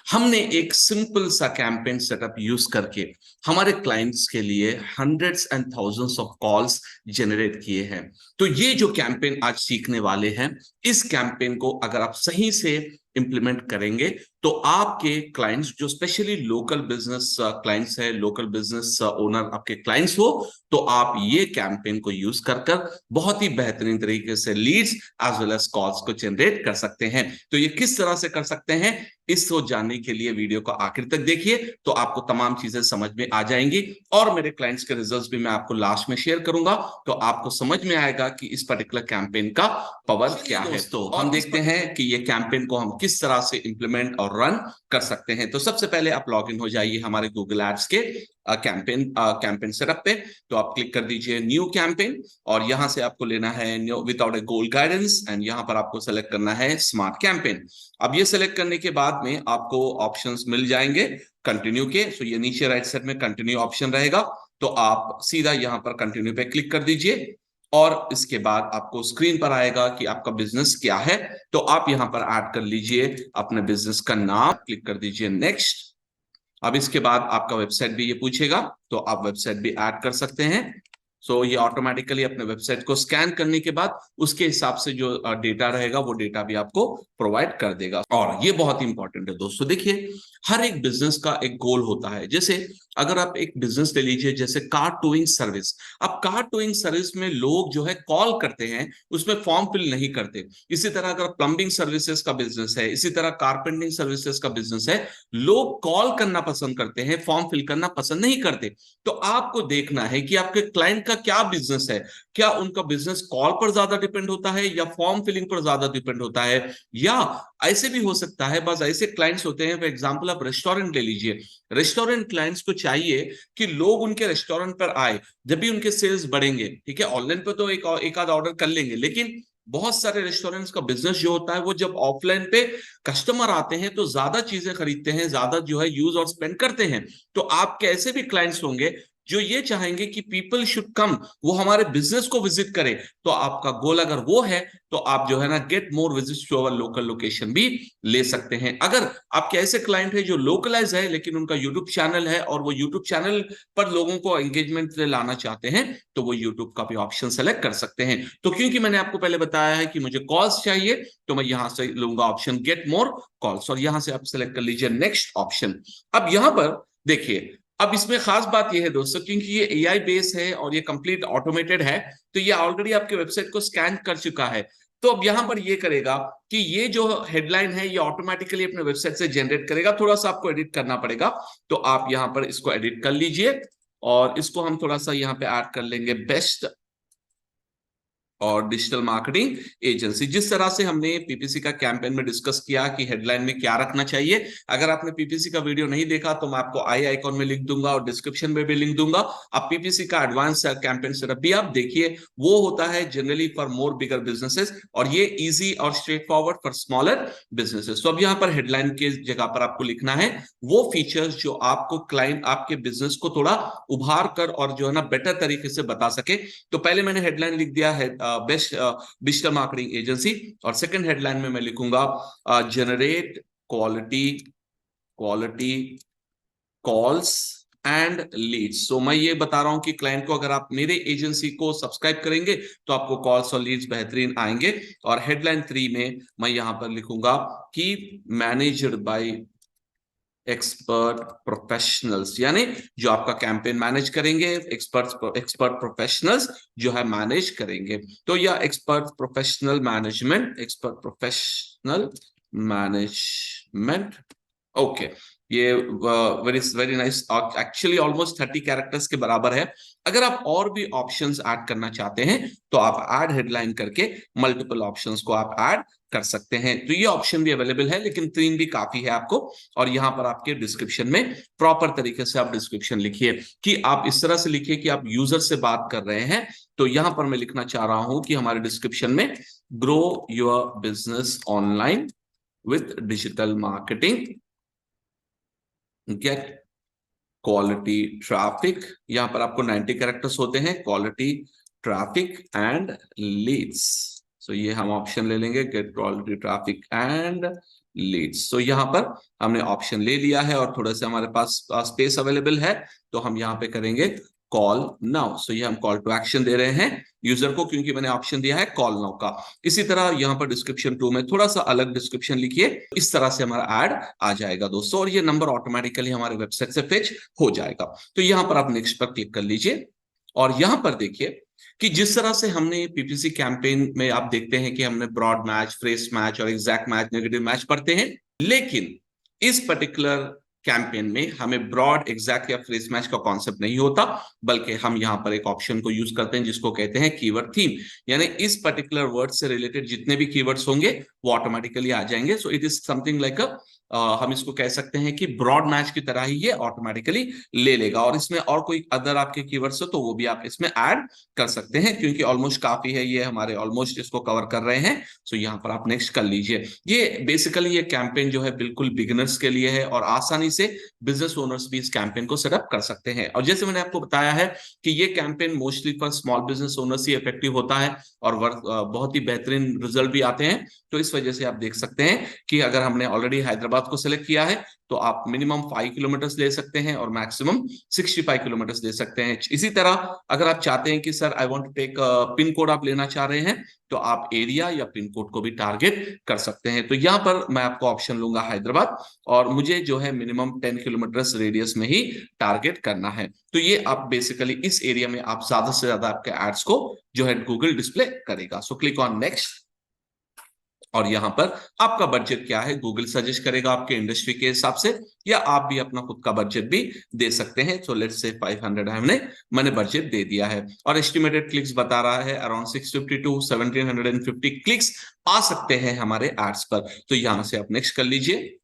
हमने एक सिंपल सा कैंपेन सेटअप यूज करके हमारे क्लाइंट्स के लिए hundreds and thousands of calls generate किए हैं। तो ये जो कैंपेन आज सीखने वाले हैं, इस कैंपेन को अगर आप सही से इंप्लीमेंट करेंगे तो आपके क्लाइंट्स जो स्पेशली लोकल बिजनेस क्लाइंट्स है, लोकल बिजनेस ओनर आपके क्लाइंट्स हो, तो आप ये कैंपेन को यूज कर बहुत ही बेहतरीन तरीके से leads as well as calls को जनरेट कर सकते हैं। तो ये किस तरह से कर सकते हैं, इसको जानने के लिए वीडियो को आखिर तक देखिए तो आपको तमाम चीजें समझ में आ जाएंगी और मेरे क्लाइंट्स के रिजल्ट्स भी मैं आपको लास्ट में शेयर करूंगा, तो आपको समझ में आएगा कि इस पर्टिकुलर कैंपेन का पावर क्या है। तो हम देखते हैं कि ये कैंपेन को हम किस तरह से इंप्लीमेंट और रन कर सकते हैं। तो सबसे पहले आप लॉग इन हो जाइए हमारे गूगल एड्स के कैंपेन सेटअप पे। तो आप क्लिक कर दीजिए न्यू कैंपेन और यहां से आपको लेना है without A goal guidance and यहां पर आपको सेलेक्ट करना है स्मार्ट कैंपेन। अब ये सेलेक्ट करने के बाद में आपको ऑप्शंस मिल जाएंगे कंटिन्यू के। सो ये नीचे राइट साइड में कंटिन्यू ऑप्शन रहेगा, तो आप सीधा यहां पर कंटिन्यू पे क्लिक कर दीजिए और इसके बाद आपको स्क्रीन पर आएगा कि आपका बिजनेस क्या है। तो आप यहां पर ऐड कर लीजिए अपने बिजनेस का नाम, क्लिक कर दीजिए नेक्स्ट। अब इसके बाद आपका वेबसाइट भी ये पूछेगा, तो आप वेबसाइट भी ऐड कर सकते हैं। सो ये ऑटोमेटिकली अपने वेबसाइट को स्कैन करने के बाद उसके हिसाब से जो डेटा रहेगा वो डेटा भी आपको प्रोवाइड कर देगा। और ये बहुत ही इंपॉर्टेंट है दोस्तों, देखिए हर एक बिजनेस का एक गोल होता है। जैसे अगर आप एक बिजनेस ले लीजिए जैसे कार टोइंग सर्विस, अब कार टोइंग सर्विस में लोग जो है कॉल करते हैं, उसमें फॉर्म फिल नहीं करते। इसी तरह अगर प्लम्बिंग सर्विसेज का बिजनेस है, इसी तरह कारपेंटिंग सर्विसेज का बिजनेस है, लोग कॉल करना पसंद करते हैं, फॉर्म फिल करना पसंद नहीं करते। तो आपको देखना है कि आपके क्लाइंट का क्या बिजनेस है, क्या उनका बिजनेस कॉल पर ज्यादा डिपेंड होता है या फॉर्म फिलिंग पर ज्यादा डिपेंड होता है, या ऐसे भी हो सकता है बस ऐसे क्लाइंट्स होते हैं। फॉर एग्जांपल आप रेस्टोरेंट ले लीजिए, रेस्टोरेंट क्लाइंट्स को चाहिए कि लोग उनके रेस्टोरेंट पर आए, जब भी उनके सेल्स बढ़ेंगे, ठीक है, ऑनलाइन पे तो एक आध ऑर्डर कर लेंगे, लेकिन बहुत सारे रेस्टोरेंट्स का बिजनेस जो होता है वो जब ऑफलाइन पे कस्टमर आते हैं तो ज्यादा चीजें खरीदते हैं, ज्यादा जो है यूज और स्पेंड करते हैं। तो आपके ऐसे भी क्लाइंट्स होंगे जो ये चाहेंगे कि पीपल शुड कम, वो हमारे बिजनेस को विजिट करें। तो आपका गोल अगर वो है तो आप जो है ना get more visit to our local location भी ले सकते हैं। अगर आपके ऐसे क्लाइंट है जो लोकलाइज है लेकिन उनका यूट्यूब चैनल है और वो यूट्यूब चैनल पर लोगों को एंगेजमेंट लाना चाहते हैं, तो वो यूट्यूब का भी ऑप्शन सेलेक्ट कर सकते हैं। तो क्योंकि मैंने आपको पहले बताया है कि मुझे कॉल्स चाहिए, तो मैं यहां से लूंगा ऑप्शन गेट मोर कॉल्स और यहां से आप सेलेक्ट कर लीजिए नेक्स्ट ऑप्शन। अब यहां पर देखिए, अब इसमें खास बात यह है दोस्तों, क्योंकि ये एआई बेस है और ये कंप्लीट ऑटोमेटेड है, तो ये ऑलरेडी आपके वेबसाइट को स्कैन कर चुका है। तो अब यहां पर ये करेगा कि ये जो हेडलाइन है ये ऑटोमेटिकली अपने वेबसाइट से जनरेट करेगा, थोड़ा सा आपको एडिट करना पड़ेगा। तो आप यहां पर इसको एडिट कर लीजिए और इसको हम थोड़ा सा यहां पे ऐड कर लेंगे बेस्ट और डिजिटल मार्केटिंग एजेंसी। जिस तरह से हमने पीपीसी का कैंपेन में डिस्कस किया कि हेडलाइन में क्या रखना चाहिए, अगर आपने पीपीसी का वीडियो नहीं देखा तो मैं आपको आई आइकॉन में लिख दूंगा और डिस्क्रिप्शन में भी लिंक दूंगा। आप पीपीसी का एडवांस कैंपेन सेटअप भी आप देखिए, वो होता है generally for more bigger businesses और ये इजी और straight forward for smaller businesses. तो अब यहाँ पर हेडलाइन के जगह पर आपको लिखना है वो फीचर्स जो आपको क्लाइंट आपके बिजनेस को थोड़ा उभार कर और जो है ना बेटर तरीके से बता सके। तो पहले मैंने हेडलाइन लिख दिया है बेस्ट डिजिटल मार्केटिंग एजेंसी, और सेकंड हेडलाइन में मैं लिखूंगा generate quality quality calls and leads. So मैं ये बता रहा हूं कि क्लाइंट को अगर आप मेरे एजेंसी को सब्सक्राइब करेंगे तो आपको कॉल्स और लीड्स बेहतरीन आएंगे। और हेडलाइन 3 में मैं यहां पर लिखूंगा कि मैनेज्ड बाय एक्सपर्ट प्रोफेशनल्स, यानी जो आपका कैंपेन मैनेज करेंगे एक्सपर्ट प्रोफेशनल्स जो है मैनेज करेंगे। तो या एक्सपर्ट प्रोफेशनल मैनेजमेंट। ओके, ये very very nice, actually almost 30 characters के बराबर है। अगर आप और भी ऑप्शंस ऐड करना चाहते हैं तो आप ऐड हेडलाइन करके मल्टीपल ऑप्शंस को आप ऐड कर सकते हैं। तो ये ऑप्शन भी अवेलेबल है, लेकिन 3 भी काफी है आपको। और यहां पर आपके डिस्क्रिप्शन में प्रॉपर तरीके से आप डिस्क्रिप्शन लिखिए कि आप इस तरह से लिखिए कि आप यूजर से बात कर रहे हैं। तो यहां पर मैं लिखना चाह रहा हूं कि हमारे डिस्क्रिप्शन में grow your business online with digital marketing, get quality traffic. यहां पर आपको 90 कैरेक्टर्स होते हैं, quality traffic and leads. So ये हम ऑप्शन ले लेंगे get quality traffic and leads. तो यहाँ पर हमने ऑप्शन ले लिया है और थोड़ा सा हमारे पास स्पेस अवेलेबल है, तो हम यहाँ पे करेंगे कॉल नाउ। सो ये हम कॉल टू एक्शन दे रहे हैं यूजर को, क्योंकि मैंने ऑप्शन दिया है कॉल नाउ का। इसी तरह यहाँ पर डिस्क्रिप्शन टू में थोड़ा सा अलग डिस्क्रिप्शन लिखिए, इस तरह से हमारा एड आ जाएगा दोस्तों, और ये नंबर ऑटोमेटिकली हमारे वेबसाइट से फेच हो जाएगा। तो यहाँ पर आप नेक्स्ट पर क्लिक कर लीजिए, और यहाँ पर देखिए कि जिस तरह से हमने पीपीसी कैंपेन में आप देखते हैं कि हमने ब्रॉड मैच, फ्रेश मैच और एग्जैक्ट मैच, नेगेटिव मैच पढ़ते हैं, लेकिन इस पर्टिकुलर कैंपेन में हमें ब्रॉड, एग्जैक्ट या फ्रेश मैच का कॉन्सेप्ट नहीं होता, बल्कि हम यहां पर एक ऑप्शन को यूज करते हैं जिसको कहते हैं कीवर्ड थीम। यानी इस पर्टिकुलर वर्ड से रिलेटेड जितने भी कीवर्ड्स होंगे वो ऑटोमेटिकली आ जाएंगे। So it is something like हम इसको कह सकते हैं कि ब्रॉड मैच की तरह ही ये ऑटोमेटिकली ले लेगा, और इसमें और कोई अदर आपके कीवर्ड्स हो तो वो भी आप इसमें ऐड कर सकते हैं, क्योंकि ऑलमोस्ट काफी है, ये हमारे ऑलमोस्ट इसको कवर कर रहे हैं। सो यहाँ पर आप नेक्स्ट कर लीजिए। ये बेसिकली ये कैंपेन जो है बिल्कुल बिगिनर्स के लिए है, और आसानी से बिजनेस ओनर्स भी इस कैंपेन को सेटअप कर सकते हैं। और जैसे मैंने आपको बताया है कि ये campaign mostly for small business owners he effective होता है, और बहुत ही बेहतरीन रिजल्ट भी आते हैं। तो इस वजह से आप देख सकते हैं कि अगर हमने ऑलरेडी हैदराबाद को सिलेक्ट किया है तो आप मिनिमम 5 किलोमीटर ले सकते हैं और मैक्सिमम 65 किलोमीटर ले सकते हैं। इसी तरह अगर आप चाहते हैं कि sir I want to take pin code आप लेना चाह रहे हैं, तो आप एरिया या पिन कोड को भी टारगेट कर सकते हैं। तो यहाँ पर मैं आपको ऑप्शन लूंगा हैदराबाद, और मुझे जो है मिनिमम 10 किलोमीटर रेडियस में ही टारगेट करना है। तो ये आप बेसिकली इस एरिया में आप ज्यादा से ज्यादा आपके एड्स को जो है गूगल डिस्प्ले करेगा। सो क्लिक ऑन नेक्स्ट, और यहां पर आपका बजट क्या है गूगल सजेस्ट करेगा आपके इंडस्ट्री के हिसाब से, या आप भी अपना खुद का बजट भी दे सकते हैं। सो लेट्स से 500 मैंने बजट दे दिया है, और एस्टिमेटेड क्लिक्स बता रहा है अराउंड 650 टू 1750 क्लिक्स आ सकते हैं हमारे एड्स पर। तो यहां से आप नेक्स्ट कर लीजिए,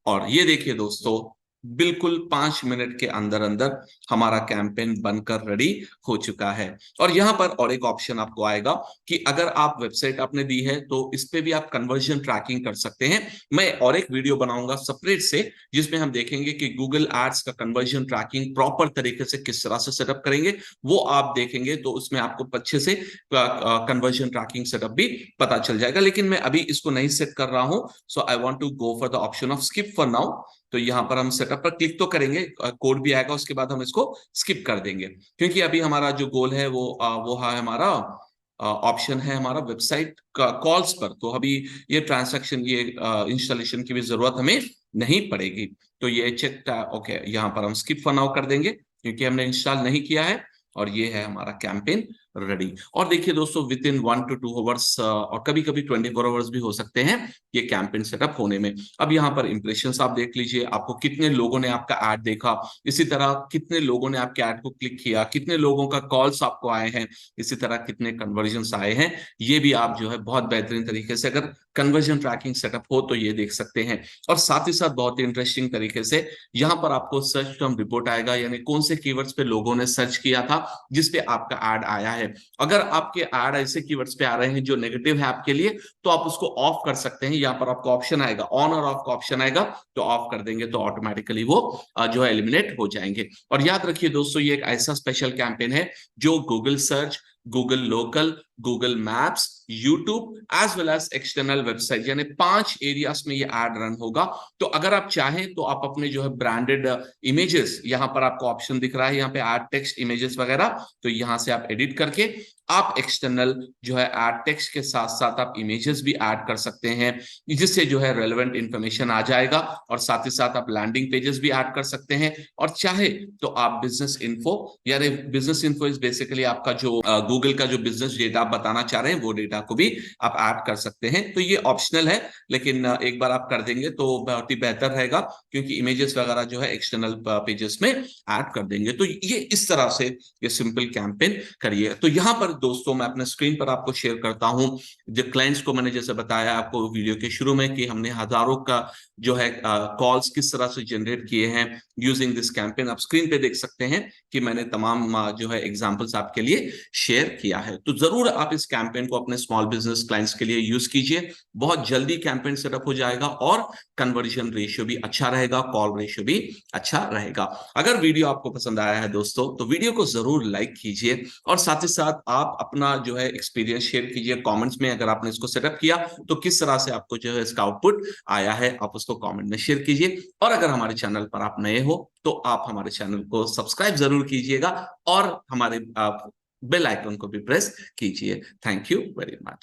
और ये देखिए दोस्तों, बिल्कुल 5 मिनट के अंदर अंदर हमारा कैंपेन बनकर रेडी हो चुका है। और यहां पर और एक ऑप्शन आपको आएगा कि अगर आप वेबसाइट आपने दी है तो इस पे भी आप कन्वर्जन ट्रैकिंग कर सकते हैं। मैं और एक वीडियो बनाऊंगा सेपरेट से, जिसमें हम देखेंगे कि गूगल एड्स का कन्वर्जन ट्रैकिंग प्रॉपर तरीके से किस तरह से सेटअप करेंगे, वो आप देखेंगे तो उसमें आपको अच्छे से कन्वर्जन ट्रैकिंग सेटअप भी पता चल जाएगा। लेकिन मैं अभी इसको नहीं सेट कर रहा हूं, so I want to go for the option of skip for now. तो यहाँ पर हम सेटअप पर क्लिक तो करेंगे, कोड भी आएगा, उसके बाद हम इसको स्किप कर देंगे, क्योंकि अभी हमारा जो गोल है वो है हमारा ऑप्शन है हमारा वेबसाइट का कॉल्स पर। तो अभी ये ट्रांसैक्शन, ये इंस्टॉलेशन की भी जरूरत हमें नहीं पड़ेगी। तो ये चेक ओके, यहाँ पर हम स्किप फॉर नाउ कर देंगे क्योंकि हमने इंस्टॉल नहीं किया है, और ये है हमारा कैंपेन रेडी। और देखिए दोस्तों, विद इन 1 to 2 आवर्स और कभी कभी 24 आवर्स भी हो सकते हैं ये कैंपेन सेटअप होने में। अब यहाँ पर इंप्रेशंस आप देख लीजिए, आपको कितने लोगों ने आपका ऐड देखा, इसी तरह कितने लोगों ने आपके ऐड को क्लिक किया, कितने लोगों का कॉल्स आपको आए हैं, इसी तरह कितने कन्वर्जन आए हैं, ये भी आप जो है बहुत बेहतरीन तरीके से अगर कन्वर्जन ट्रैकिंग सेटअप हो तो ये देख सकते हैं। और साथ ही साथ बहुत ही इंटरेस्टिंग तरीके से यहाँ पर आपको सर्च टर्म रिपोर्ट आएगा, यानी कौन से कीवर्ड्स पे लोगों ने सर्च किया था जिसपे आपका ऐड आया है। अगर आपके ऐड ऐसे कीवर्ड्स पे आ रहे हैं जो नेगेटिव है आपके लिए, तो आप उसको ऑफ कर सकते हैं। यहाँ पर आपको ऑप्शन आएगा, ऑन और ऑफ का ऑप्शन आएगा, तो ऑफ कर देंगे तो ऑटोमेटिकली वो जो है एलिमिनेट हो जाएंगे। और याद रखिए दोस्तों, ये एक ऐसा स्पेशल कैंपेन है जो Google search, Google local, Google maps, YouTube as well as external website, यानी 5 एरियाज में ये एड रन होगा। तो अगर आप चाहें तो आप अपने जो है ब्रांडेड इमेजेस, यहाँ पर आपको ऑप्शन दिख रहा है यहाँ पे ऐड टेक्स्ट इमेजेस वगैरह, तो यहाँ से आप एडिट करके आप एक्सटर्नल जो है ऐड टेक्स्ट के साथ साथ आप इमेजेस भी ऐड कर सकते हैं, जिससे जो है रेलेवेंट इंफॉर्मेशन आ जाएगा। और साथ ही साथ आप लैंडिंग पेजेस भी ऐड कर सकते हैं, और चाहे तो आप बिजनेस इन्फो, यानी बिजनेस इन्फो इज बेसिकली आपका जो गूगल का जो बिजनेस डेटा आप बताना चाह रहे हैं वो डेटा को भी आप ऐड कर सकते हैं। तो ये ऑप्शनल है, लेकिन एक बार आप कर देंगे तो बहुत ही बेहतर रहेगा, क्योंकि इमेजेस वगैरह जो है एक्सटर्नल पेजेस में ऐड कर देंगे। तो ये इस तरह से ये सिंपल कैंपेन करिए। तो यहाँ पर दोस्तों मैं अपने स्क्रीन पर आपको शेयर करता हूं जो क्लाइंट्स को मैंने जैसे बताया आपको वीडियो के शुरू में कि हमने हजारों का जो है कॉल्स किस तरह से जनरेट किए हैं यूजिंग दिस कैंपेन। आप स्क्रीन पे देख सकते हैं कि मैंने तमाम जो है एग्जांपल्स आपके लिए शेयर शेयर किया है। तो जरूर आप इस कैंपेन को अपने स्मॉल बिजनेस क्लाइंट्स के लिए यूज कीजिए। बहुत जल्दी कैंपेन सेटअप हो जाएगा और कन्वर्जन रेशियो भी अच्छा रहेगा, कॉल रेशियो भी अच्छा रहेगा। अगर वीडियो आपको पसंद आया है दोस्तों, तो वीडियो को जरूर लाइक कीजिए और साथ ही साथ आप अपना जो है एक्सपीरियंस शेयर कीजिए कमेंट्स में। अगर आपने इसको सेटअप किया तो किस तरह से आपको जो है इसका आउटपुट आया है, आप उसको कमेंट में शेयर कीजिए। और अगर हमारे चैनल पर आप नए हो तो आप हमारे चैनल को सब्सक्राइब जरूर कीजिएगा और हमारे बेल आइकन को भी प्रेस कीजिए। Thank you very much.